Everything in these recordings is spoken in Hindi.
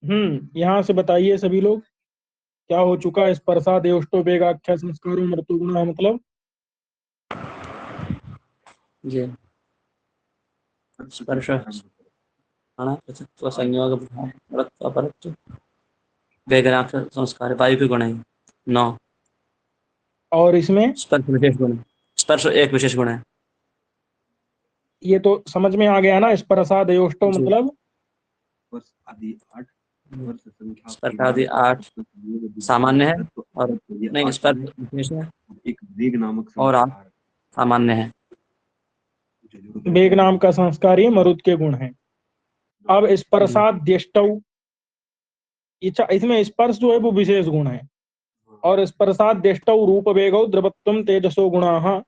यहाँ से बताइए सभी लोग, क्या हो चुका है? स्पर्शा देवष्टो वेगाख्या संस्कारो मृत्यु गुण मतलब जी स्पर्श संयोग अपरत्व वेगनाक्ष संस्कार वायु के गुण है 9। और इसमें स्पर्श विशेष गुण है। स्पर्श एक विशेष गुण है। ये तो समझ में आ गया ना, स्पर्शा देवष्टो जी मतलब स्पर्श आदि 8 सामान्य है और नहीं स्पर्श विशेष है एक वेग नामक और 8 सामान्य है। वेग नाम का संस्कार ये मरुद के गुण है। अब स्पर्शाद्यष्टौ, इसमें स्पर्श जो है वो विशेष गुण है, और स्पर्शाद्यष्टौ रूप वेगौ द्रवत्वम तेजसो गुणाः,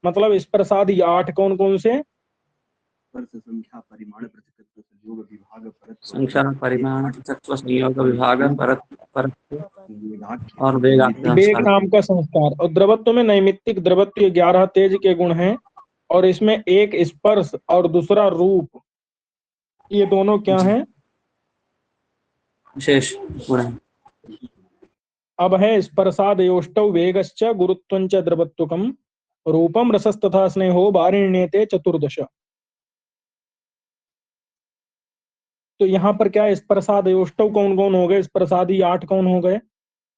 मतलब स्पर्शादि 8 कौन कौन से? संख्या परिमाण पृथक्त्व संयोग विभाग परत्व संख्या परिमाण पृथक्त्व संयोग विभाग परत्व और वेग वेगाख्य नाम का संस्कार। और द्रवत्व में नैमित्तिक द्रवत्व 11 तेज के गुण हैं, और इसमें एक स्पर्श और दूसरा रूप, ये दोनों क्या हैं? विशेष गुण है। अब है स्पर्शादयोष्टौ वेगश्च गुरुत्वंच द्रवत्वकम रूपम रसस्तथा स्नेहो वारिण्यते 14। तो यहाँ पर क्या है? स्पर्शादयोष्टौ कौन कौन हो गए? स्पर्शादि 8 कौन हो गए?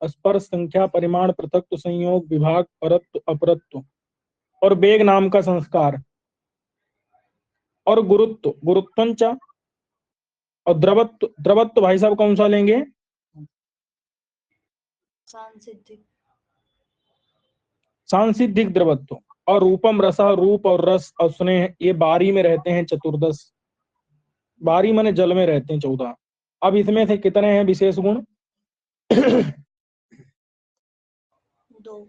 स्पर्श, संख्या, परिमाण, पृथक्त्व, संयोग, विभाग, परत्व, अपरत्व, और वेग नाम का संस्कार, और गुरुत्व, गुरुत्वंच, और द्रवत्व। द्रवत्व भाई साहब कौन सा लेंगे? सांसिधिक द्रवत्व। और रूपम रस, रूप और रस और स्नेह, ये बारी में रहते हैं 14। बारी माने जल में रहते हैं 14। अब इसमें से कितने हैं विशेष गुण? 2।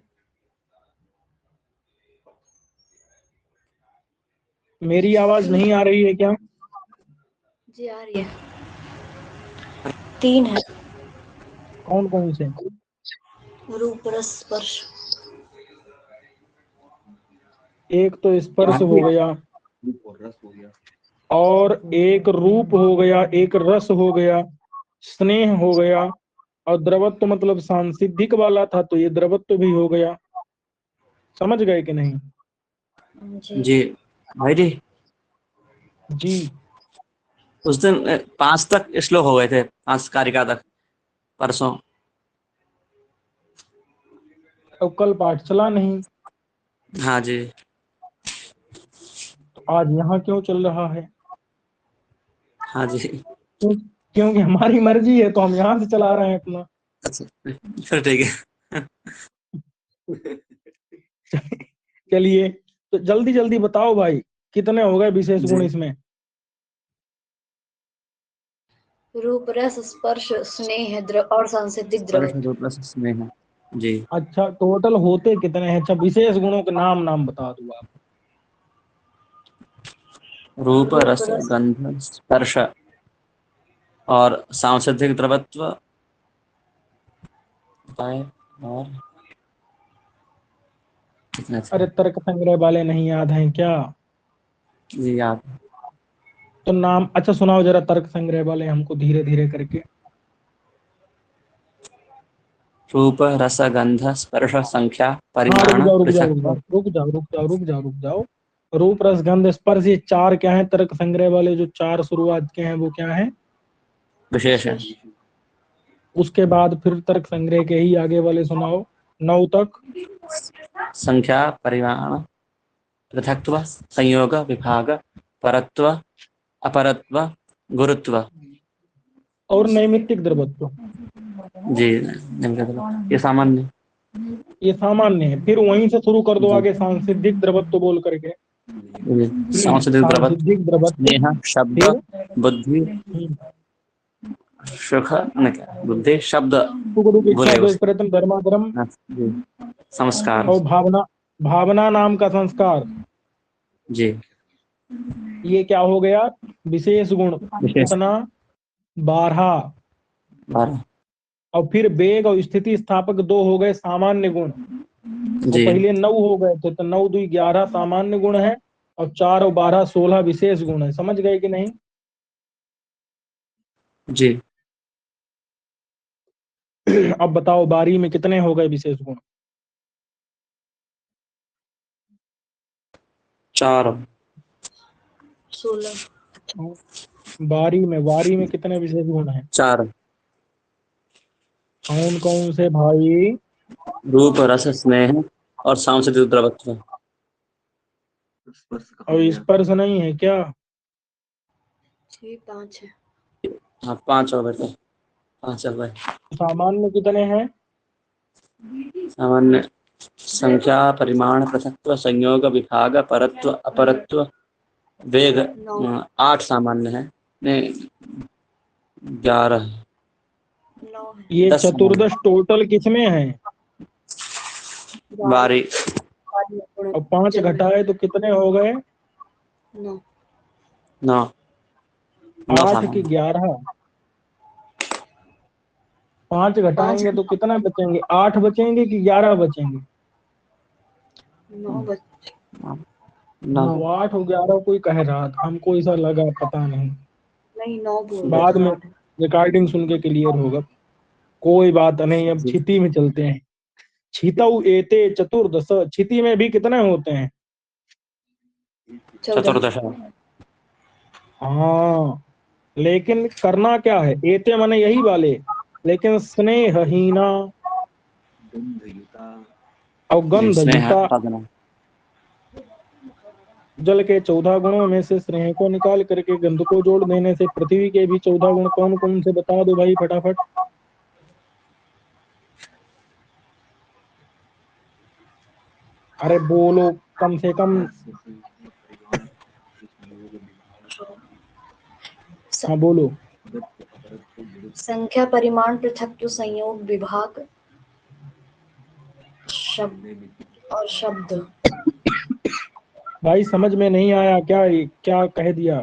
मेरी आवाज नहीं आ रही है क्या? जी आ रही है। 3 है। कौन कौन से? रूप रस स्पर्श। एक तो स्पर्श हो गया, और रस हो गया, और एक रूप हो गया, एक रस हो गया, स्नेह हो गया, और द्रवत्व मतलब सांसिधिक वाला था, तो ये द्रवत्व भी हो गया। समझ गए कि नहीं? जी भाई जी जी। उस दिन 5 तक श्लोक हो गए थे, 5 कारिका तक परसों। तो कल पाठ चला नहीं, हाँ जी तो आज यहाँ क्यों चल रहा है? हाँ जी क्योंकि हमारी मर्जी है तो हम यहाँ से चला रहे हैं अपना। अच्छा फिर ठीक है। चलिए, तो जल्दी जल्दी बताओ भाई, कितने हो गए विशेष गुण जी इसमें? रूप रस स्पर्श स्नेह और सांसिधिक द्रवत्व। प्लस स्नेह है जी। अच्छा, टोटल होते कितने हैं? अच्छा, विशेष गुणों के नाम नाम बता दो आप। रूप रस गंध स्पर्श और सांसिधिक द्रवत्व और कितने थे? अरे तर्क संग्रह वाले नहीं याद हैं क्या? जी याद। तो नाम अच्छा सुनाओ जरा, तर्क संग्रह वाले हमको धीरे धीरे करके। रूप रस गंध स्पर्श संख्या हाँ, रुक परिमाण जाओ रुक जाओ रुक पृथक्त्व। जाओ रुक जाओ रुक जाओ रुक जाओ रुक जाओ। रूप रस गंध स्पर्श, ये 4 क्या है? तर्क संग्रह वाले जो 4 शुरुआत के हैं वो क्या है? विशेष है। उसके बाद फिर तर्क संग्रह के ही आगे वाले सुनाओ, 9 तक। संख्या परिमाण पृथक्त्व संयोग विभाग परत्व अपरत्व गुरुत्व। और नैमित्तिक द्रवत्व, जी ये सामान्य। ये सामान्य है। फिर वहीं से शुरू कर दो जी आगे, सांसिधिक द्रवत्व बोल करके। सांस्कृतिक द्रवत्व सांसिधिक द्रवत्व, स्नेह शब्द फिर बुद्धि सुख बुद्धि शब्द सुख दुख इच्छा बोले द्वेष उसे। प्रयत्न धर्माधर्म, जी संस्कार। और भावना, भावना नाम का संस्कार, जी ये क्या हो गया? विशेष गुण। विशेष कितना? 12। 12। और फिर वेग और स्थिति स्थापक 2 हो गए सामान्य गुण। वो जी पहले 9 हो गए थे, तो 9 2 11 सामान्य गुण है, और 4 और 12 16 विशेष गुण है। समझ गए कि नहीं? जी अब बताओ बारी में कितने हो गए विशेष गुण? 4। 16। वारी में कितने विशेष गुण हैं? 4। कौन कौन से भाई? रूप, रस, स्नेह और सांस्कृतिक द्रवत्व। स्पर्श कहाँ और गया? स्पर्श नहीं है क्या? 6 5 है। हाँ 5 हो गए थे। 5 हो गए। सामान्य कितने हैं? सामान्य संख्या, परिमाण, पृथक्त्व, संयोग, विभाग, परत्व, अपरत्व, वेग। 9 8 सामान्य है। नहीं 11। 9 है। ये 10 चतुर्दश टोटल किसमें है? बारी। और 5 घटाए तो कितने हो गए? 9 9। 9 8 की सामान्य। 11। 5 घटाएंगे तो कितना बचेंगे? 8 बचेंगे कि 11 बचेंगे? 9 बच 9। 8 और 11 कोई कह रहा था, हमको ऐसा लगा, पता नहीं, नहीं 9 बोल रहे बाद थे, में 8 है। रिकॉर्डिंग सुन के क्लियर होगा। कोई बात नहीं, अब क्षिति में चलते हैं। क्षितौ एते चतुर्दश, क्षिति में भी कितने होते हैं? 14। चतुर्दश। हाँ, लेकिन करना क्या है? एते माने यही वाले, लेकिन स्नेहहीना गंधयुता और गंध स्नेह युता हटा देना। जल के 14 गुणों में से स्नेह को निकाल करके गंध को जोड़ देने से पृथ्वी के भी 14 गुण कौन कौन से बता दो भाई फटाफट। अरे बोलो कम से कम। हाँ बोलो। संख्या, परिमाण, पृथक्त्व, संयोग, विभाग, शब्द और शब्द। भाई समझ में नहीं आया क्या? क्या कह दिया?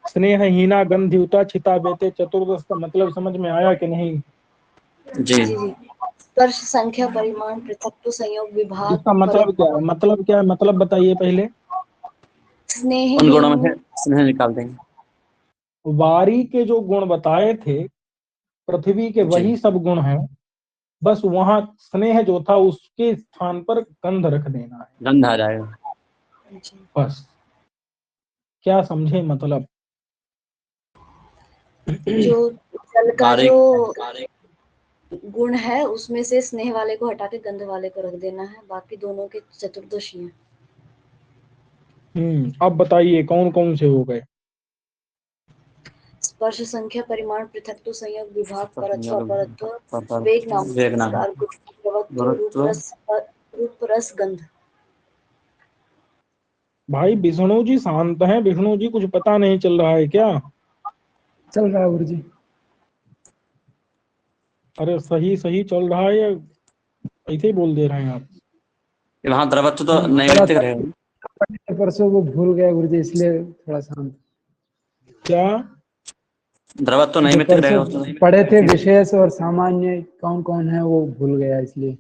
स्नेहहीना गंधयुता छिता बेते चतुर्दश का मतलब समझ में आया कि नहीं? जी। जी जी। स्पर्श, संख्या, परिमाण, पृथक्त्व, संयोग, विभाग, इसका मतलब क्या है? मतलब क्या है? मतलब बताइए पहले। उन गुणों में स्नेहहीन। से स्नेह निकाल देंगे। वारी के जो गुण बताए थे पृथ्वी के, जी। वही सब गुण हैं, बस वहां स्नेह जो था उसके स्थान पर गंध रख देना है, गंध आ जाएगा। बस। क्या समझे मतलब? जो जल का बारीक। जो गुण है उसमें से स्नेह वाले को हटा के गंध वाले को रख देना है, बाकी दोनों के चतुर्दशी हैं। अब बताइए कौन कौन से हो गए? स्पर्श, संख्या, परिमाण, पृथक्त्व, संयोग, विभाग, परत्व, अपरत्व, वेग वेग, नाम, नाम, संस्कार, गुरुत्व, गुरुत्व। रूप रस गंध। भाई विष्णु जी शांत हैं, विष्णु जी कुछ पता नहीं चल रहा है क्या? चल रहा है गुरु जी। अरे सही सही चल रहा है या ऐसे ही बोल दे रहे हैं आप? वहाँ द्रवत्व तो थोड़ा नैमित्तिक रहेगा। परसों वो भूल गया गुरु जी, इसलिए थोड़ा शांत। क्या? द्रवत्व तो जो नैमित्तिक परसों रहेगा उसमें। पढ़े थे विशेष और सामान्य कौन कौन है वो भूल गया, इसलिए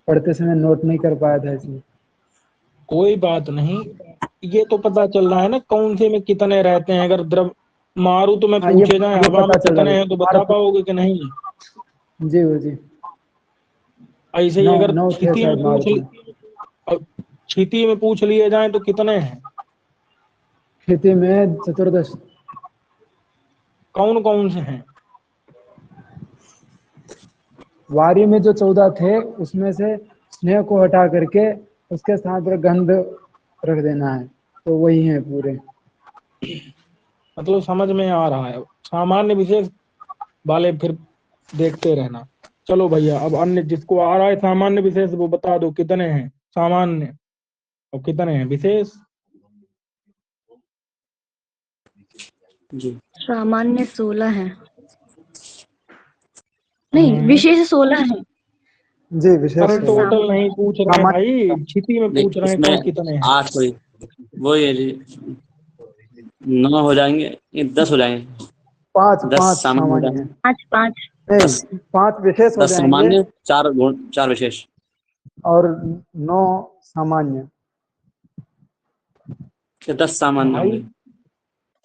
पढ़ते समय नोट नहीं कर पाया था, इसलिए। कोई बात नहीं, ये तो पता चल रहा है ना कौन से में कितने रहते हैं। अगर द्रव मारुत में हाँ पूछे जाए ये हवा में पता चल कितने रहा हैं तो बता है। पाओगे कि नहीं? जी गुरु जी। ऐसे ही 9 अगर 9 थे क्षिति में शायद पूछ मारुत में। क्षिति में पूछ लिए जाए तो कितने हैं? खेती में चतुर्दश। कौन कौन से हैं? वारी में जो 14 थे उसमें से स्नेह को हटा करके उसके स्थान पर गंध रख देना है, तो वही है पूरे। मतलब समझ में आ रहा है। सामान्य विशेष वाले फिर देखते रहना। चलो भैया, अब अन्य जिसको आ रहा है सामान्य विशेष वो बता दो कितने हैं सामान्य और कितने हैं विशेष? जी। सामान्य 16 है, नहीं विशेष 16 है। जी विशेष अरे 16। टोटल नहीं पूछ रहे हैं भाई, क्षिति में पूछ रहे हैं इसमें कौन कितने हैं। 8 हुई, वो ये 9 हो जाएंगे, ये 10 हो जाएंगे। 5 10 5 सामान्य हो सामान्य जाएंगे। है। 5 10 नहीं 5 विशेष हो 10 जाएंगे सामान्य, 4 गुण, 4 विशेष। और 9 सामान्य। 10 सामान्य भाई होंगे।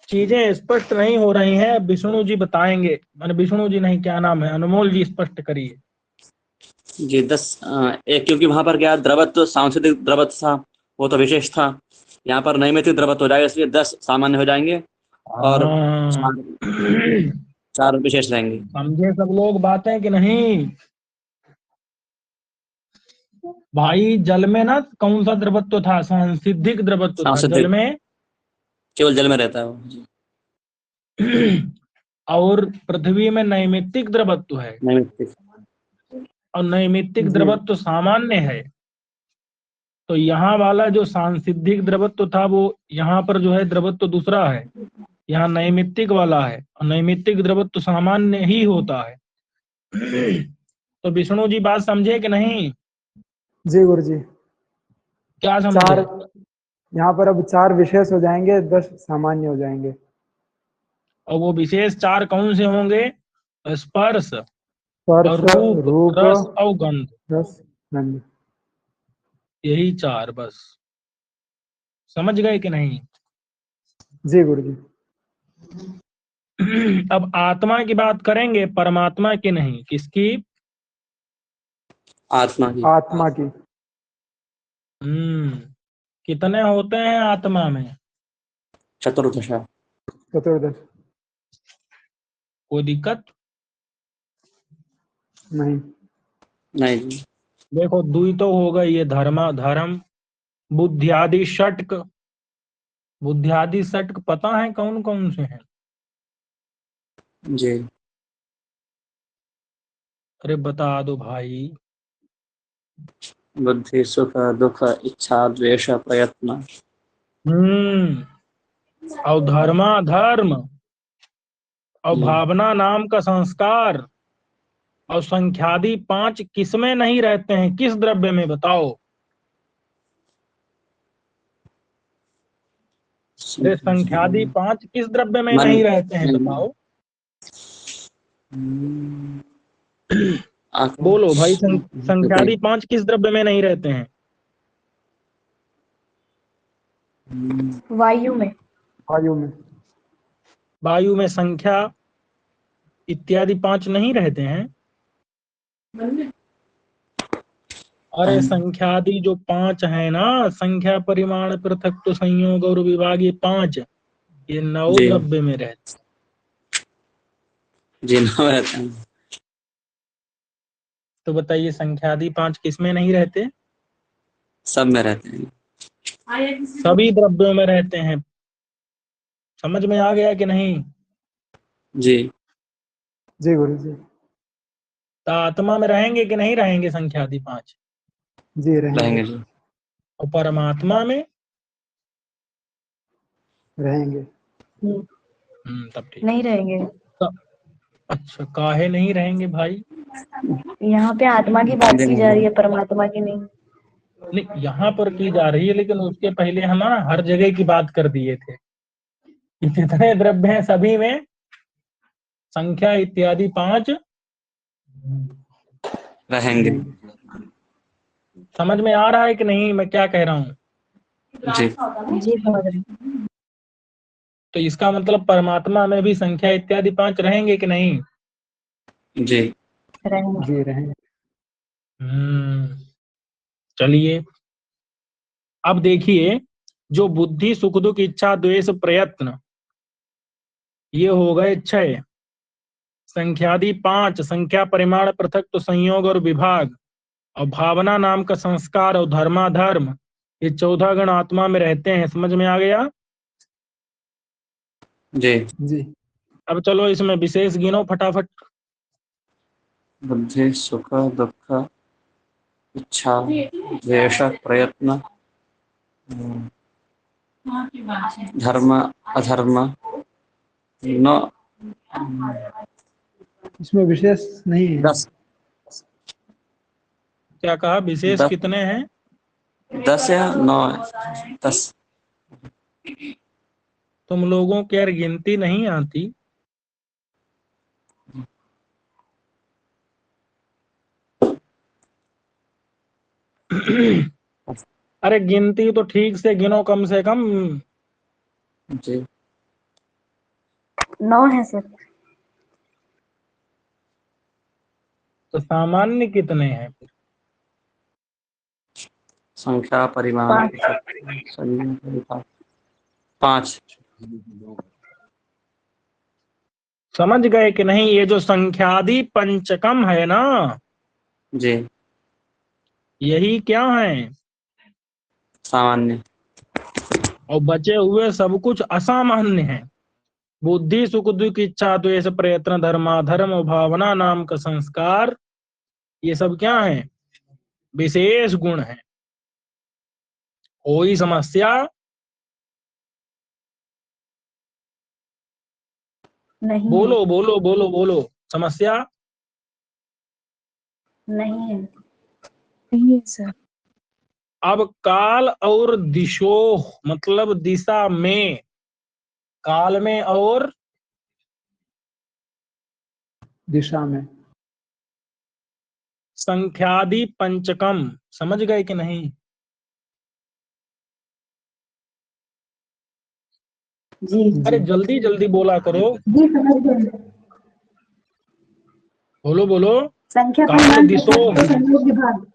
चीजें स्पष्ट नहीं हो रही हैं, विष्णु जी बताएंगे। मैंने विष्णु जी नहीं, क्या नाम है, अनमोल जी स्पष्ट करिए। जी 10 एक, क्योंकि वहां पर क्या द्रवत्व सांस्कृतिक द्रवत्व था, वो तो विशेष था। यहाँ पर नैमित्तिक द्रवत्व हो जाएगा, इसलिए 10 सामान्य हो जाएंगे और हाँ। 4 विशेष रहेंगे। समझे सब लोग बातें कि नहीं? भाई जल में ना कौन सा द्रवत्व था, सांसिधिक द्रवत्व था जल सांस्कृतिक में। केवल जल में रहता है वो जी। और पृथ्वी में नैमित्तिक द्रवत्व है, नैमित्तिक। और नैमित्तिक जी द्रवत्व सामान्य है। तो यहाँ वाला जो सांसिधिक द्रवत्व था वो यहाँ पर जो है द्रवत्व दूसरा है, यहाँ नैमित्तिक वाला है, और नैमित्तिक द्रवत्व सामान्य ही होता है। तो विष्णु जी बात समझे कि नहीं? जी गुरु जी। क्या समझे? 4 यहाँ पर अब 4 विशेष हो जाएंगे, 10 सामान्य हो जाएंगे। और वो विशेष 4 कौन से होंगे? स्पर्श स्पर्श, और रूप, रूप, रस और गंध, रस, गंध। यही 4 बस। समझ गए कि नहीं? जी गुरु जी। अब आत्मा की बात करेंगे, परमात्मा की नहीं। किसकी? आत्मा की। आत्मा की। कितने होते हैं आत्मा में? चतुर्दशा। चतुर्दश। कोई दिक्कत? नहीं। नहीं जी। देखो दुई तो हो गई, ये धर्म बुद्धियादि षटक। बुद्धियादि षटक पता है कौन कौन से हैं? जी अरे बता दो भाई। बुद्धि, सुख, दुख, इच्छा, द्वेष, प्रयत्न। और धर्म और जी। भावना नाम का संस्कार और संख्यादि 5 किसमें नहीं रहते हैं, किस द्रव्य में बताओ? अरे संख्यादि 5 किस द्रव्य में मन। नहीं रहते हैं बताओ? बोलो भाई, संख्यादि 5 किस द्रव्य में नहीं रहते हैं? वायु में। वायु में। वायु में संख्या इत्यादि 5 नहीं रहते हैं। अरे संख्यादि जो 5 है ना, संख्या परिमाण पृथक्त्व संयोग और विभाग, ये 5, ये 9 जी द्रव्य में रहते। जी नाम रहता है। तो बताइए संख्यादि 5 किस में नहीं रहते? सब में रहते हैं। सभी द्रव्यों में रहते हैं। समझ में आ गया कि नहीं? जी जी गुरु जी। तो आत्मा में रहेंगे कि नहीं रहेंगे संख्यादि 5? जी रहेंगे। रहेंगे जी। और परमात्मा में? रहेंगे। तब ठीक। नहीं रहेंगे। अच्छा, काहे नहीं रहेंगे भाई? यहाँ पे आत्मा की बात की जा रही है, परमात्मा की नहीं। नहीं, यहाँ पर की जा रही है, लेकिन उसके पहले हम ना हर जगह की बात कर दिए थे कि जितने द्रव्य हैं सभी में संख्या इत्यादि 5 रहेंगे। समझ में आ रहा है कि नहीं मैं क्या कह रहा हूँ? जी जी समझ रही हूँ। तो इसका मतलब परमात्मा में भी संख्या इत्यादि 5 रहेंगे कि नहीं? जी रहेंगे। जी रहेंगे। चलिए अब देखिए, जो बुद्धि, सुख दुख, इच्छा, द्वेष, प्रयत्न, ये हो गए 6। संख्यादि 5, संख्या परिमाण पृथक्त्व संयोग और विभाग, और भावना नाम का संस्कार और धर्माधर्म, ये 14 गण आत्मा में रहते हैं। समझ में आ गया? जी। जी। अब चलो इसमें विशेष गिनो फटाफट। बुद्धि, सुख, दुख, इच्छा, द्वेष, प्रयत्न, धर्म, अधर्म, न इसमें विशेष नहीं है। 10। क्या कहा? विशेष 10 कितने हैं? 10 या 9 10। तुम लोगों की यार गिनती नहीं आती। अरे गिनती तो ठीक से गिनो कम से कम। जी 9 है सर। तो सामान्य कितने हैं? संख्या परिमाण पृथक 5। समझ गए कि नहीं? ये जो संख्यादि पंचकम है ना, जी यही क्या है? सामान्य। और बचे हुए सब कुछ असामान्य है। बुद्धि सुख दुख इच्छा द्वेष प्रयत्न धर्माधर्म भावना नाम का संस्कार, ये सब क्या है? विशेष गुण है। कोई समस्या? नहीं बोलो बोलो बोलो बोलो, समस्या? नहीं है। नहीं है सर। अब काल और दिशोह मतलब दिशा में, काल में और दिशा में। संख्यादि पंचकम, समझ गए कि नहीं? जी अरे जल्दी जल्दी बोला करो, जी समझ गए। बोलो बोलो। संख्या काल परिमाण दिशोह, पृथक संयोग विभाग।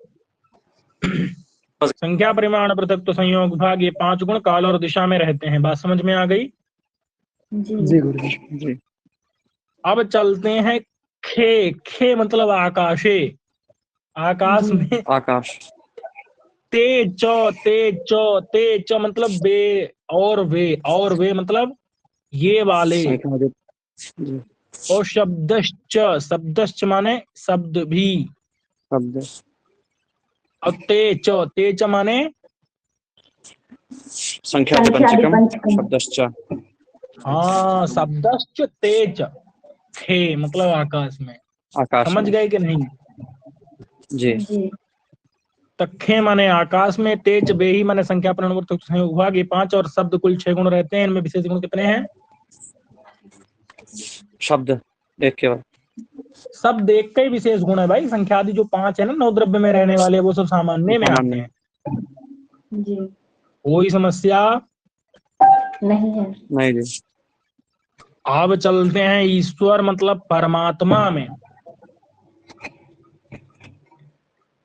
संख्या परिमाण पृथक तो संयोग विभाग, ये 5 गुण काल और दिशा में रहते हैं। बात समझ में आ गई? जी जी गुरुजी। जी अब चलते हैं खे। खे मतलब आकाशे, आकाश जी। में। आकाश। तेज तेज तेज मतलब बे, और वे मतलब ये वाले। संख्या जी और शब्दश्च, शब्दश्च माने शब्द भी। शब्द। और तेज, तेज माने संख्या पंचकम शब्दश्च। हाँ, शब्दश्च तेज। खे मतलब आकाश में। आकाश समझ में। गए कि नहीं? जी जी तखे माने आकाश में, तेज बेही माने संख्या परिमाण विभाग, ये 5 और शब्द कुल 6 गुण रहते हैं। इनमें विशेष गुण कितने हैं? शब्द एक केवल। शब्द एक का ही विशेष गुण है भाई। संख्यादि जो 5 है ना, 9 द्रव्य में रहने वाले, वो सब सामान्य में आते सामान्य। हैं। जी। कोई समस्या? नहीं है। नहीं जी। अब चलते हैं ईश्वर मतलब परमात्मा में।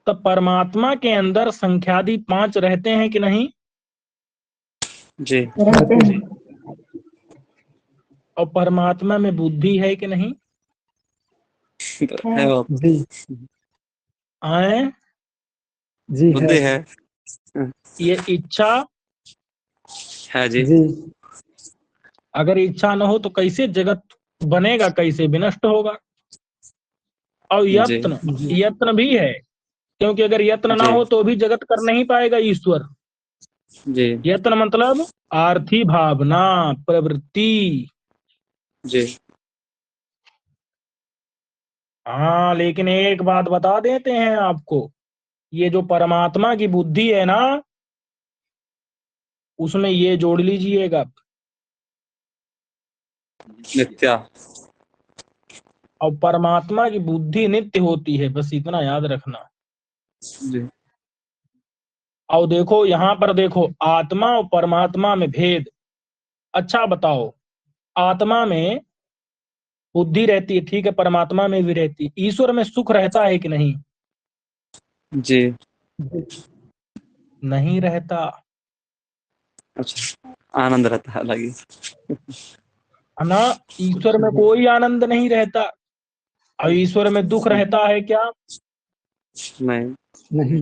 तो परमात्मा के अंदर संख्यादि 5 रहते हैं कि नहीं? जी रहते हैं। और परमात्मा में बुद्धि है कि नहीं? है वो। जी आए? जी है। बुद्धि है। ये इच्छा, है जी। जी अगर इच्छा न हो तो कैसे जगत बनेगा, कैसे विनष्ट होगा? और जी यत्न, जी यत्न भी है, क्योंकि अगर यत्न ना जी हो तो भी जगत कर नहीं पाएगा ईश्वर। जी यत्न मतलब आर्थी भावना, प्रवृत्ति। जी हाँ, लेकिन एक बात बता देते हैं आपको, ये जो परमात्मा की बुद्धि है ना, उसमें ये जोड़ लीजिएगा, नित्या। और परमात्मा की बुद्धि नित्य होती है, बस इतना याद रखना। जी और देखो यहाँ पर देखो, आत्मा और परमात्मा में भेद। अच्छा बताओ, आत्मा में बुद्धि रहती है, ठीक है, परमात्मा में भी रहती है। ईश्वर में सुख रहता है कि नहीं? जी। नहीं रहता। अच्छा, आनंद रहता है अलग ही। है ना? ईश्वर में कोई आनंद नहीं रहता। और ईश्वर में दुख रहता है क्या? नहीं। नहीं।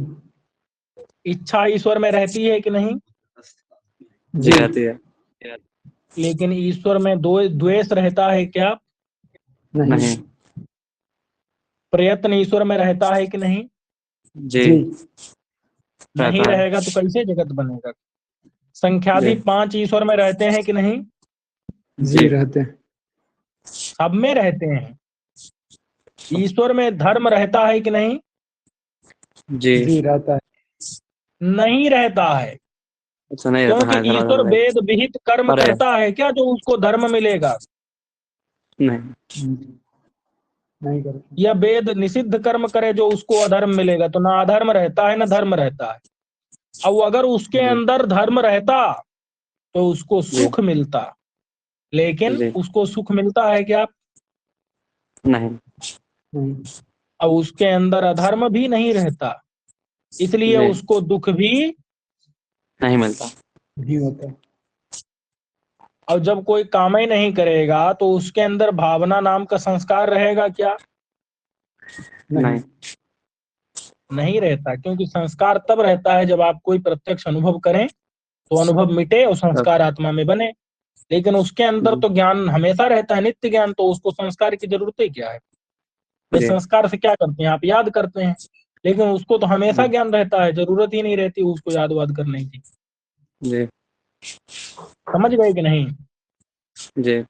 इच्छा ईश्वर में रहती है कि नहीं? जी रहती है। लेकिन ईश्वर में दो द्वेष रहता है क्या? नहीं। नहीं। प्रयत्न ईश्वर में रहता है कि नहीं? जी जी नहीं रहता है। रहेगा तो कैसे जगत बनेगा? संख्यादि जी 5 ईश्वर में रहते हैं कि नहीं? जी जी रहते हैं। सब में रहते हैं। ईश्वर में धर्म रहता है कि नहीं? जी। जी रहता है। नहीं रहता है, अच्छा नहीं रहता, क्योंकि हाँ ईश्वर धर्म वेद विहित कर्म पर है। करता है क्या जो उसको धर्म मिलेगा? नहीं। नहीं करते। या वेद निषिद्ध कर्म करे जो उसको अधर्म मिलेगा? तो ना अधर्म रहता है ना धर्म रहता है। अब अगर उसके जी अंदर धर्म रहता तो उसको जी सुख मिलता, लेकिन जी। उसको सुख मिलता है क्या? नहीं। और उसके अंदर अधर्म भी नहीं रहता, इसलिए जी। उसको दुख भी नहीं मिलता। नहीं होता। और जब कोई काम ही नहीं करेगा तो उसके अंदर भावना नाम का संस्कार रहेगा क्या? नहीं। नहीं रहता, क्योंकि संस्कार तब रहता है जब आप कोई प्रत्यक्ष अनुभव करें तो अनुभव मिटे और तब। संस्कार आत्मा में बने। लेकिन उसके अंदर जी। तो ज्ञान हमेशा रहता है, नित्य ज्ञान, तो उसको संस्कार की जरूरत ही क्या है? वे जी। संस्कार से क्या करते हैं? आप याद करते हैं, लेकिन उसको तो हमेशा जी। ज्ञान रहता है, जरूरत ही नहीं रहती उसको याद वाद करने की। जी। समझ गए कि नहीं? जी।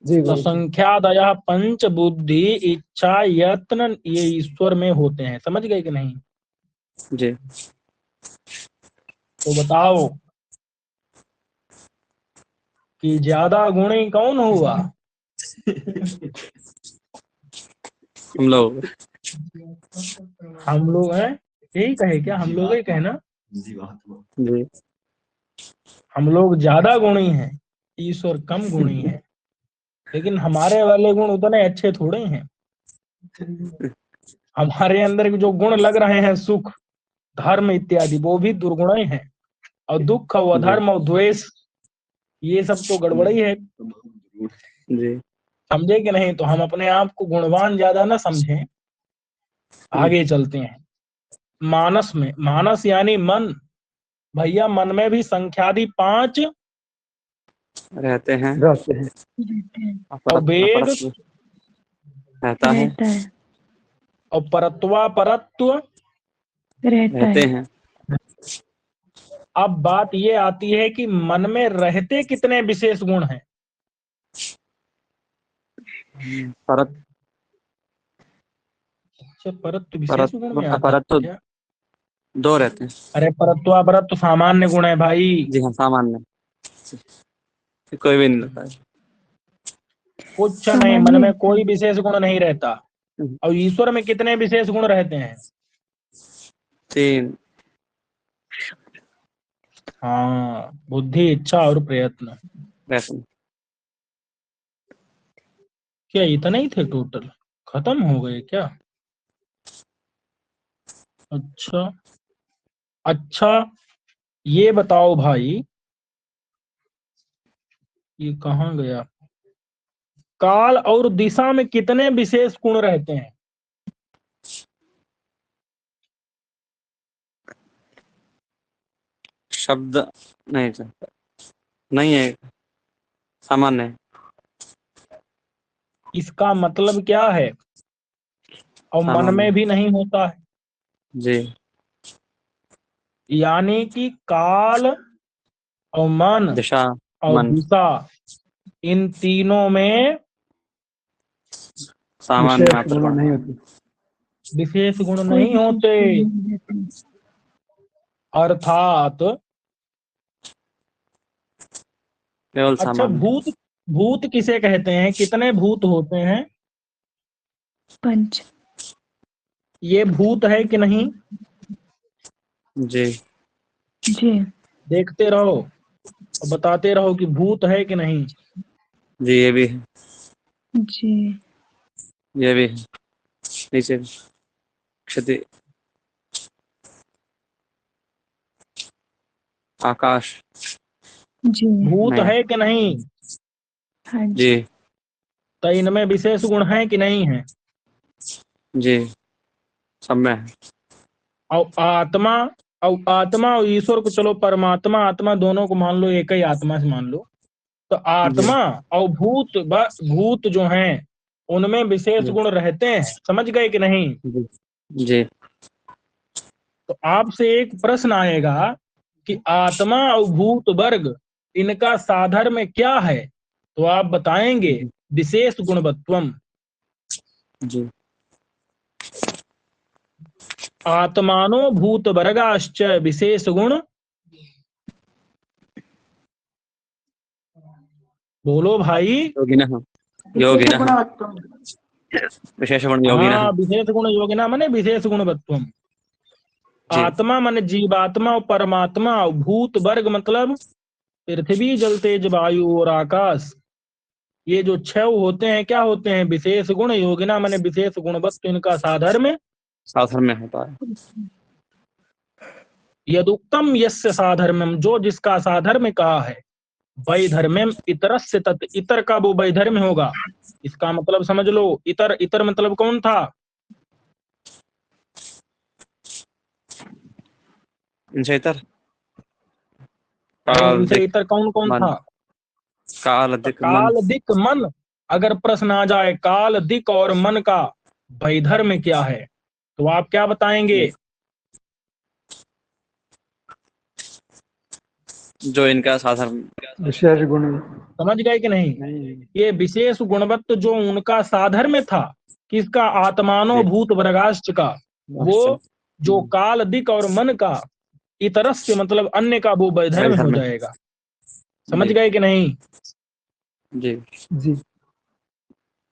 जी तो गुरु जी। संख्यादय पंच बुद्धि इच्छा यत्न ये ईश्वर में होते हैं। समझ गए कि नहीं? जी। तो बताओ कि ज्यादा गुणी कौन हुआ? हम लोग। हम लोग हैं। यही कहे क्या? हम लोग ही कहना। जी। हम लोग ज्यादा गुणी हैं, ईश्वर कम गुणी है। लेकिन हमारे वाले गुण उतने अच्छे थोड़े हैं। हमारे अंदर जो गुण लग रहे हैं, सुख धर्म इत्यादि, वो भी दुर्गुण हैं। और दुख और जी। अधर्म और द्वेष, ये सब तो गड़बड़ी है। जी। समझे कि नहीं? तो हम अपने आप को गुणवान ज्यादा ना समझें। आगे चलते हैं। मानस में, मानस यानी मन। भैया मन में भी संख्यादि 5 रहते हैं। रहते हैं। और वेद रहता है। और परत्वा परत्व रहते हैं। अब बात ये आती है कि मन में रहते कितने विशेष गुण हैं? परत अच्छा, परत्व विशेष परत गुण में आता परत है तो क्या? 2 रहते हैं। अरे परत्वा परत्व सामान्य गुण है भाई। जी हाँ, सामान्य। कोई भी नहीं रहता है। कुछ नहीं, मन में कोई विशेष गुण नहीं रहता। और ईश्वर में कितने विशेष गुण रहते हैं? 3। हाँ, बुद्धि इच्छा और प्रयत्न। रहते हैं। क्या इतने ही थे टोटल? खत्म हो गए क्या? अच्छा। अच्छा, ये बताओ भाई, ये कहाँ गया? काल और दिशा में कितने विशेष गुण रहते हैं? शब्द नहीं सर, नहीं है, सामान्य है। इसका मतलब क्या है? और मन सामान्य। में भी नहीं होता है। जी। यानी कि काल और मन दिशा, और मन, दिशा, इन तीनों में सामान्य विशेष मात्र गुण गुण। नहीं होती। विशेष गुण नहीं होते। अर्थात केवल अच्छा, सामान्य। भूत, भूत किसे कहते हैं? कितने भूत होते हैं? 5। ये भूत है कि नहीं? जी। जी। देखते रहो और बताते रहो कि भूत है कि नहीं। जी, ये भी है, जी। ये भी है। नीचे क्षति, आकाश। जी। भूत नहीं। है कि नहीं? हाँ जी। जी। तो इनमें विशेष गुण है कि नहीं है? जी, सब में है। और आत्मा, और ईश्वर को चलो परमात्मा आत्मा दोनों को मान लो, एक ही आत्मा से मान लो। तो जी। आत्मा और भूत जो हैं, उनमें विशेष जी। गुण रहते हैं। समझ गए कि नहीं? जी। जी। तो आपसे एक प्रश्न आएगा कि आत्मा और भूत वर्ग, इनका साधर्म क्या है? तो आप बताएंगे विशेष गुणवत्वम। जी। आत्मानो भूत वर्गाश्च विशेष गुण। बोलो भाई। योगिनः, योगिनः, विशेष गुण योगिनः। हाँ, विशेष गुण योगिना माने विशेष गुणवत्वम। जी। आत्मा माने जीवात्मा और परमात्मा, और भूत वर्ग मतलब पृथ्वी जल तेज वायु और आकाश, ये जो छह होते हैं क्या होते हैं? विशेष गुण योगिना माने विशेष गुणवत्त, इनका साधर्म्य साधन में होता है। यदुक्तम यस्य साधर्म्यम, जो जिसका साधर्म्य कहा है, वैधर्म्यम इतरस्य तत्, इतर का वो वैधर्म्य होगा। इसका मतलब समझ लो, इतर, इतर मतलब कौन था? इनसे इतर नहीं, काल इनसे दिक इतर कौन कौन मन, था? काल तो दिक मन। काल दिक मन, अगर प्रश्न आ जाए काल दिक और मन का वैधर्म्य क्या है, तो आप क्या बताएंगे? जो इनका साधन। विशेष गुण समझ गए कि नहीं? नहीं। ये विशेष गुणवत्त जो उनका साधर्म्य था, किसका? आत्मानो जी। भूत वर्गाश्च का। वो जो काल दिक और मन का इतरस्य मतलब अन्य का वो वैधर्म्य हो वैधर्म्य। जाएगा। समझ जी। गए कि नहीं? जी। जी।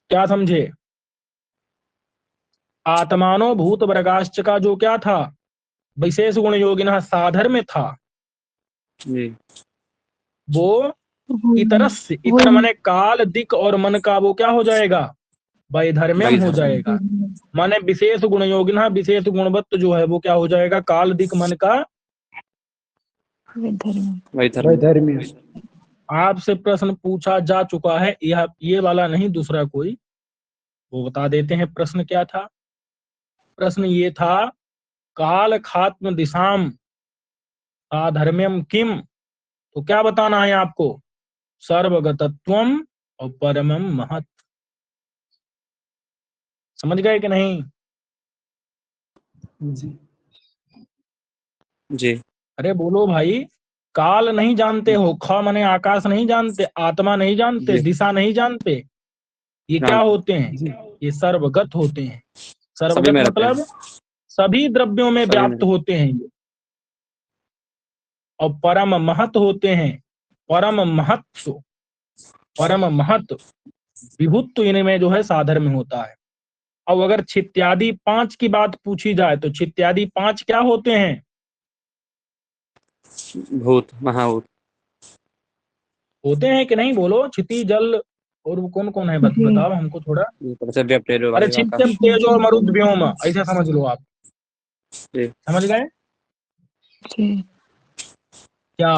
क्या समझे? आत्मानो भूत वर्गाश्च का जो क्या था? विशेष गुण योगिना साधर्म्य था। जी। वो वो इतरस्य, वो इतर माने काल दिक और मन का वो क्या हो जाएगा? वैधर्म्यम हो वैधर्म्य। जाएगा। माने विशेष गुण योगिना, विशेष गुणवत्त जो है वो क्या हो जाएगा? काल दिक मन का। वैधर्म्य। वैधर्म्य। वैधर्म्य। आपसे प्रश्न पूछा जा चुका है, यह ये वाला नहीं, दूसरा कोई, वो बता देते हैं प्रश्न क्या था। प्रश्न ये था, काल खात्म दिशाम साधर्म्यम किम, तो क्या बताना है आपको? सर्वगतत्वम और परमम महत्। समझ गए कि नहीं? जी। जी। अरे बोलो भाई, काल नहीं जानते हो, ख माने आकाश नहीं जानते, आत्मा नहीं जानते, जी। दिशा नहीं जानते, ये क्या जानते। होते हैं? जी। ये सर्वगत होते हैं। सभी सर्वगत में रहते मतलब हैं। सभी द्रव्यों में सभी में। व्याप्त होते हैं ये। और परम महत होते हैं। परम महत्व, परम महत्व विभुत्व इनमें जो है साधर्म्य होता है। अब अगर छित्यादि पांच की बात पूछी जाए तो छित्यादि पांच क्या होते हैं? भूत महाभूत। होते हैं कि नहीं? बोलो, क्षिति जल और वो कौन कौन है, जी बताओ हमको थोड़ा। पृथ्वी तेजो अरे वायु छित्यम आकाश। तेजो और मरुद व्योम, ऐसा समझ लो आप। जी। समझ गए जी क्या?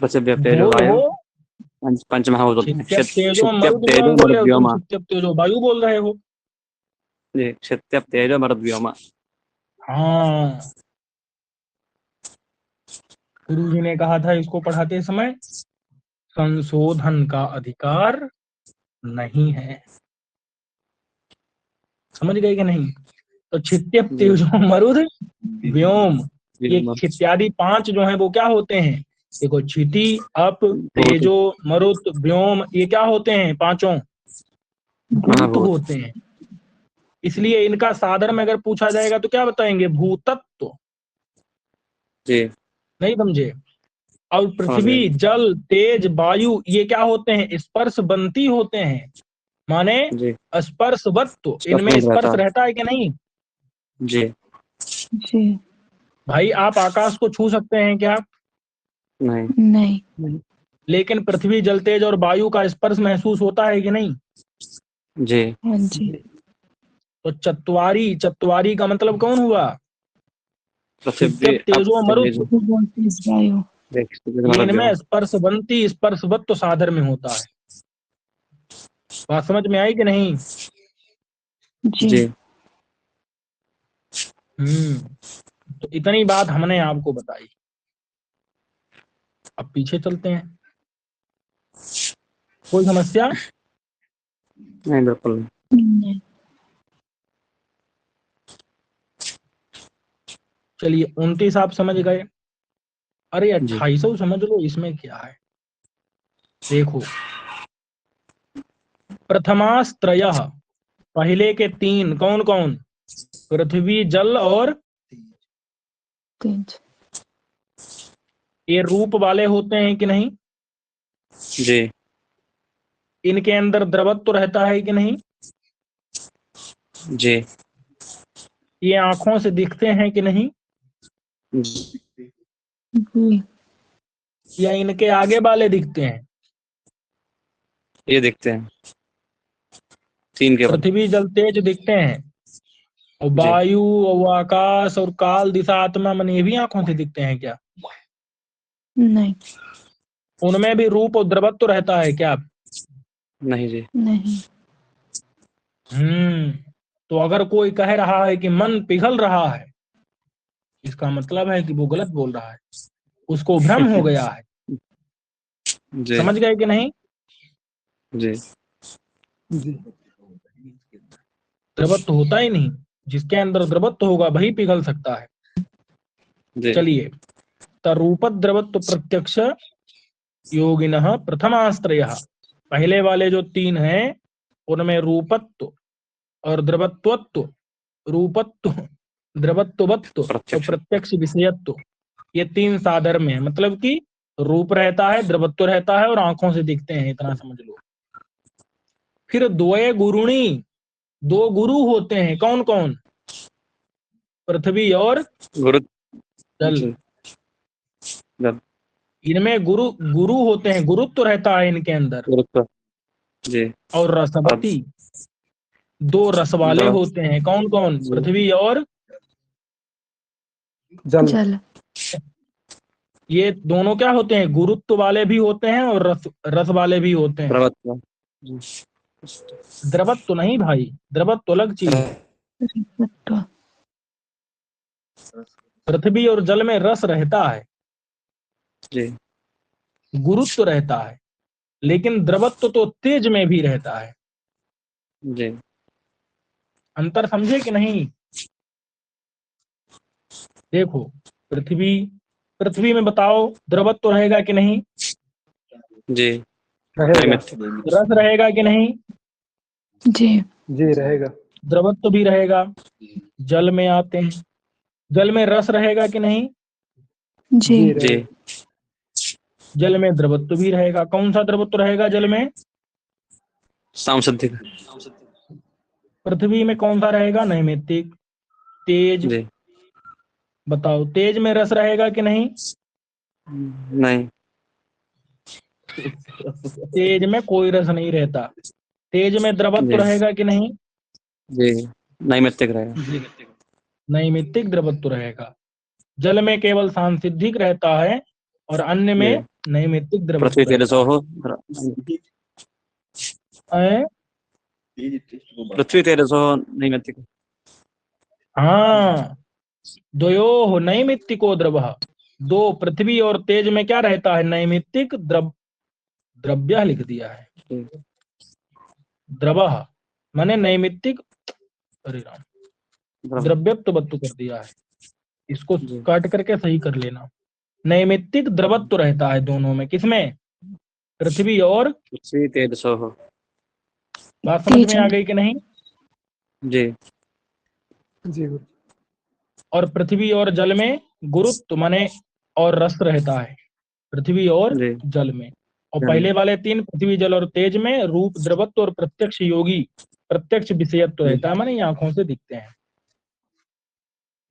पृथ्वी तेजो बोलो। वायु पंच महाभूत बोलते हैं। छित्यप तेजो क्षित्यप मरुद तेजो व्योम बोल मरुद रहे हो तुम, व्योमा। छित्यप तेजो वायु बोल रहे हो। जी, क्षित्यप तेजो मरुद व्योमा। हाँ, गुरु जी ने कहा था इसको पढ़ाते समय, संशोधन का अधिकार नहीं है। समझ गए कि नहीं? तो छित्यप जी। तेजो मरुद व्योम, ये व्योमा। छित्यादि पांच जो हैं वो क्या होते हैं? देखो, क्षिति, अप, भूत तेजो, मरुत, व्योम, ये क्या होते हैं? पांचों भूत महाभूत। होते हैं। इसलिए इनका साधर्म अगर पूछा जाएगा तो क्या बताएंगे? भूतत्व। जी। नहीं समझे? और समझ गए। पृथ्वी, जल, तेज, वायु, ये क्या होते हैं? स्पर्शवंती होते हैं। माने जी। स्पर्शवत्व, इनमें स्पर्श रहता स्पर्श है। रहता है कि नहीं? जी। जी भाई, आप आकाश को छू सकते हैं क्या? नहीं। नहीं नहीं। लेकिन पृथ्वी, जल, तेज और वायु का स्पर्श महसूस होता है कि नहीं? जी। हाँ जी तो चत्वारी, चत्वारी का मतलब कौन हुआ? पृथ्वी छित्यप अप तेजो तेज मरुत, तेज वायु ये मरुद व्योमा। इनमें स्पर्शवंती, स्पर्शवत्व साधर में होता है। बात समझ में आई कि नहीं? जी जी। तो इतनी बात हमने आपको बताई। अब पीछे चलते हैं। कोई समस्या? नहीं, बिल्कुल नहीं। नहीं चलिए, 29 आप समझ गए। अरे जी। 28 समझ लो, इसमें क्या है? देखो, प्रथमास्त्रयः, पहले के तीन कौन कौन? पृथ्वी, जल और तेज ये रूप वाले होते हैं कि नहीं? जी। इनके अंदर द्रवत्व रहता है कि नहीं? जी। ये आंखों से दिखते हैं कि नहीं? जी या इनके आगे वाले दिखते हैं? ये दिखते हैं 3 केवल। पृथ्वी जल तेज दिखते हैं, और जी। वायु और आकाश और काल दिशा आत्मा मन ये भी आंखों से दिखते हैं क्या? नहीं। उनमें भी रूप और द्रवत्व रहता है क्या? नहीं जी। नहीं। तो अगर कोई कह रहा है कि मन पिघल रहा है, इसका मतलब है कि वो गलत बोल रहा है, उसको भ्रम हो गया है। जी समझ गए कि नहीं? जी जी द्रवत्व होता ही नहीं, जिसके अंदर द्रवत्व होगा वही पिघल सकता है। जी चलिए, तरूप द्रवत्व प्रत्यक्ष योगिनः प्रथमाश्रयः, पहले वाले जो 3 हैं उनमें रूपत्व और द्रवत्वत्व, रूपत्व, द्रवत्वत्व और प्रत्यक्ष। प्रत्यक्ष विषयत्व, ये 3 साधर्म है। मतलब कि रूप रहता है, द्रवत्व रहता है और आंखों से दिखते हैं, इतना समझ लो। फिर द्वय गुरुणी, 2 गुरु होते हैं, कौन कौन? पृथ्वी और गुरु जल। जी जल इनमें गुरु गुरु होते हैं, गुरुत्व रहता है इनके अंदर। गुरुत्व। जी और और रसवती, 2 रस वाले द्रव। होते हैं, कौन कौन? जी पृथ्वी और जल जल। ये दोनों क्या होते हैं? गुरुत्व वाले भी होते हैं और रस वाले भी होते हैं। द्रवत्व। जी द्रवत्व नहीं भाई, द्रवत्व अलग चीज है। तत्व। पृथ्वी और जल में रस रहता है, जी गुरुत्व रहता है, लेकिन द्रवत्व तो तेज में भी रहता है। जी अंतर समझे कि नहीं? देखो, पृथ्वी पृथ्वी में बताओ द्रवत्व रहेगा कि नहीं? जी रहेगा। नैमित्तिक। रस रहेगा कि नहीं? जी। जी रहेगा। द्रवत्व भी रहेगा। जल में आते हैं, जल में रस रहेगा कि नहीं? जी। जी जी रहेगा। जल में द्रवत्व भी रहेगा। कौन सा द्रवत्व रहेगा जल में? सांसिधिक। पृथ्वी में कौन सा रहेगा? नैमित्तिक। तेज, जी बताओ तेज में रस रहेगा कि नहीं? नहीं। तेज में कोई रस नहीं रहता। तेज में द्रवत्व जी रहेगा कि नहीं? जी नैमित्तिक रहेगा। नैमित्तिक द्रवत्व रहेगा। जल में केवल सांसिधिक रहता है और अन्य जी में नैमित्तिक पृथ्वी द्रवत्व रहता तेजसो है। हो। हैं? पृथ्वी तेजसो नैमित्तिक। हाँ, द्वयोः नैमित्तिको द्रवः, 2 पृथ्वी और तेज में क्या रहता है? नैमित्तिक द्रव्य लिख दिया है। जी द्रवः माने नैमित्तिक, अरे राम, द्रव। द्रव्यत्व कर दिया है। इसको जी काट करके सही कर लेना। नैमित्तिक द्रवत्व रहता है दोनों में। किसमें? पृथ्वी और, पृथ्वी तेजसो हो। बात समझ तेज में आ में। गई कि नहीं? जी जी गुरु। और पृथ्वी और जल में गुरुत्व माने और रस रहता है, पृथ्वी और जी जल में। और जल। पहले वाले 3 पृथ्वी जल और तेज में रूप द्रवत्व और प्रत्यक्ष योगी, प्रत्यक्ष विषयत्व जी रहता है, माने ये आंखों से दिखते हैं।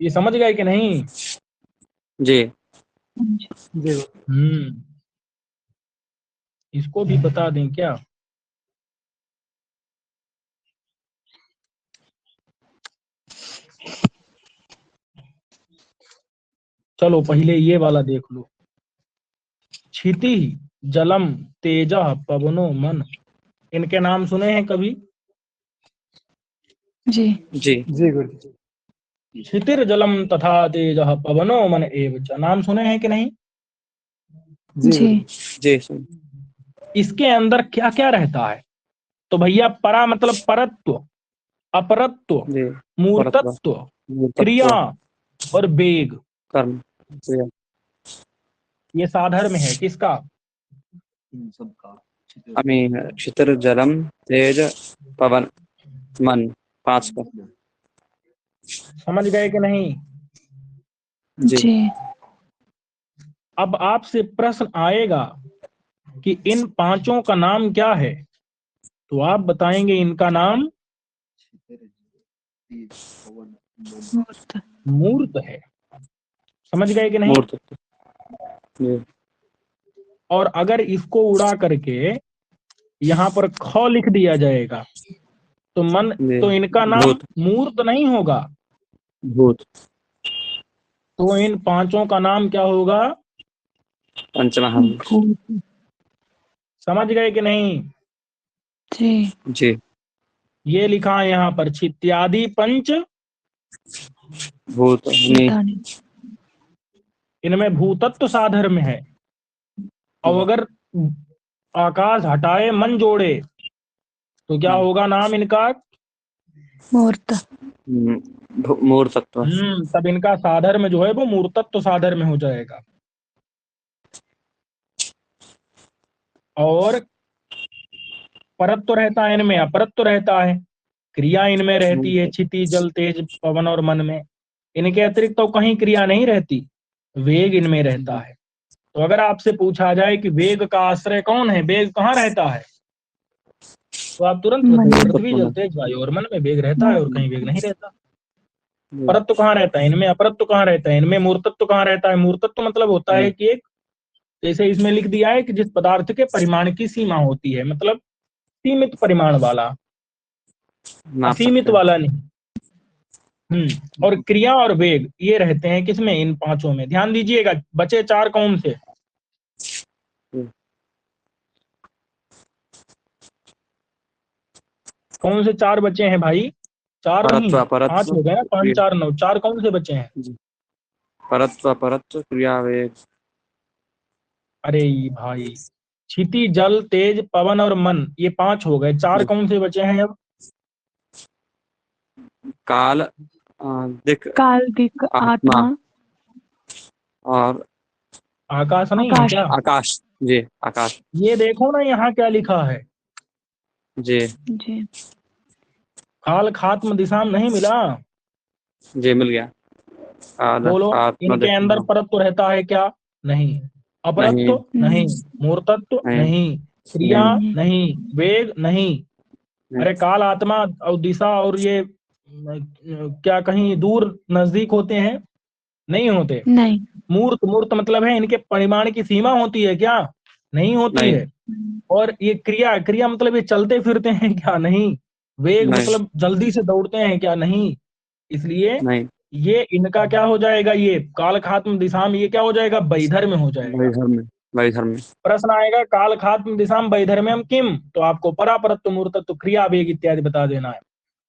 ये समझ गए कि नहीं? जी जी गुरु। इसको भी बता दें क्या? चलो पहले ये वाला देख लो। क्षिति, जलम, तेजः, पवनो, मन, इनके नाम सुने हैं कभी? जी। जी जी गुरु। क्षितिर जलम तथा तेजः पवनो मन एव च, नाम सुने हैं कि नहीं? जी जी। गुरु। जी सुन। इसके अंदर क्या क्या रहता है? तो भैया परा मतलब परत्व, अपरत्व, जी परत्व मूर्तत्व, क्रिया मूर्तत्व और वेग, कर्म। क्रिया। ये साधर्म है किसका? इन सब का अमी क्षितिर जलम तेज पवन मन 5 का। समझ गए कि नहीं? जी जी। अब आपसे प्रश्न आएगा कि इन 5 का नाम क्या है, तो आप बताएंगे इनका नाम मूर्त। मूर्त है। समझ गए कि नहीं? मूर्त। जी और अगर इसको उड़ा करके यहाँ पर ख लिख दिया जाएगा तो मन, जी। तो इनका नाम भूत। मूर्त नहीं होगा, भूत। तो इन पांचों का नाम क्या होगा? पंचमहाभूत। भूत। समझ गए कि नहीं? जी। जी। ये लिखा है यहाँ पर, छित्यादि पंच भूत नहीं। भूतानि। इनमें भूतत्व साधर्म है। अब अगर आकाश हटाए मन जोड़े तो क्या होगा नाम इनका? मूर्त। मूर्तत्व। तब इनका साधर्म जो है वो मूर्तत्व साधर्म हो जाएगा। और परत्व रहता है इनमें, अपरत्व रहता है। क्रिया इनमें रहती है क्षिति जल तेज पवन और मन में। इनके अतिरिक्त तो कहीं क्रिया नहीं रहती, वेग इनमें रहता है। तो अगर आपसे पूछा जाए कि वेग का आश्रय कौन है, वेग कहाँ रहता है, तो आप तुरंत बताइए मन। पृथ्वी जल तेज वायु और मन में वेग रहता है और कहीं वेग नहीं रहता। परत्व कहाँ रहता है इनमें, अपरत्व कहाँ रहता है इनमें, मूर्तत्व कहाँ रहता है? मूर्तत्व मतलब होता है कि एक, जैसे इसमें लिख दिया है कि जिस पदार्थ के परिमाण की सीमा होती है, मतलब सीमित परिमाण वाला, नाप असीमित सकते हैं। वाला नहीं। और क्रिया और वेग ये रहते हैं किसमें? इन पांचों में। ध्यान दीजिएगा, बचे चार कौन से? कौन से चार बचे हैं भाई? चार नहीं, परत्व पांच अपरत्व हो गए ना, पांच क्रिया। चार नौ, चार कौन से बचे हैं? जी। परत्व अपरत्व क्रिया वेग। अरे भाई, क्षिति जल तेज पवन और मन, ये पांच हो गए, चार कौन से बचे हैं अब? काल दिक काल दिक आत्मा आत्मा। और आकाश नहीं है आकाश। क्या? आकाश। जी आकाश। ये देखो ना यहाँ क्या लिखा है, जी। जी। काल खात्म दिशाम नहीं मिला? जी मिल गया। काल बोलो, आत्मा इनके अंदर दिख परत्व रहता है क्या? नहीं। नहीं। अपरत्व नहीं। मूर्तत्व नहीं। नहीं। क्रिया नहीं। नहीं। नहीं। वेग नहीं। नहीं। अरे काल आत्मा और दिशा और ये क्या कहीं दूर नजदीक होते हैं? नहीं होते। नहीं। मूर्त, मूर्त मतलब है इनके परिमाण की सीमा होती है क्या? नहीं होती नहीं। है। और ये क्रिया, क्रिया मतलब ये चलते फिरते हैं क्या? नहीं। वेग नहीं। मतलब जल्दी से दौड़ते हैं क्या? नहीं। इसलिए नहीं। ये इनका क्या हो जाएगा, ये काल खात्म दिशाम, ये क्या हो जाएगा? वैधर्म्य हो वही जाएगा। धर्म में। वही धर्म में। प्रश्न आएगा काल खात्म दिशाम वैधर्म्यम किम, तो आपको परापरत्व मूर्तत्व क्रिया वेग इत्यादि बता देना है।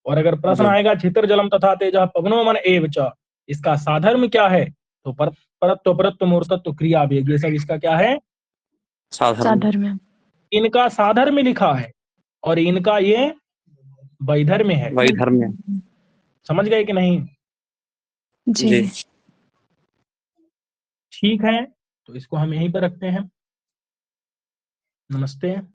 और अगर प्रश्न जी। आएगा छितर जलम तथा तेजः पवनो मन एव च, इसका साधर्म क्या है, तो परत्व परत्व मूर्तत्व क्रिया वेग, ये सब इसका क्या है? साधर्म। साधर्म्य। इनका साधर्म लिखा है और इनका ये वैधर्म्य है। वही धर्म में। समझ गए कि नहीं? जी। जी। ठीक है, तो इसको हम यहीं पर रखते हैं। नमस्ते।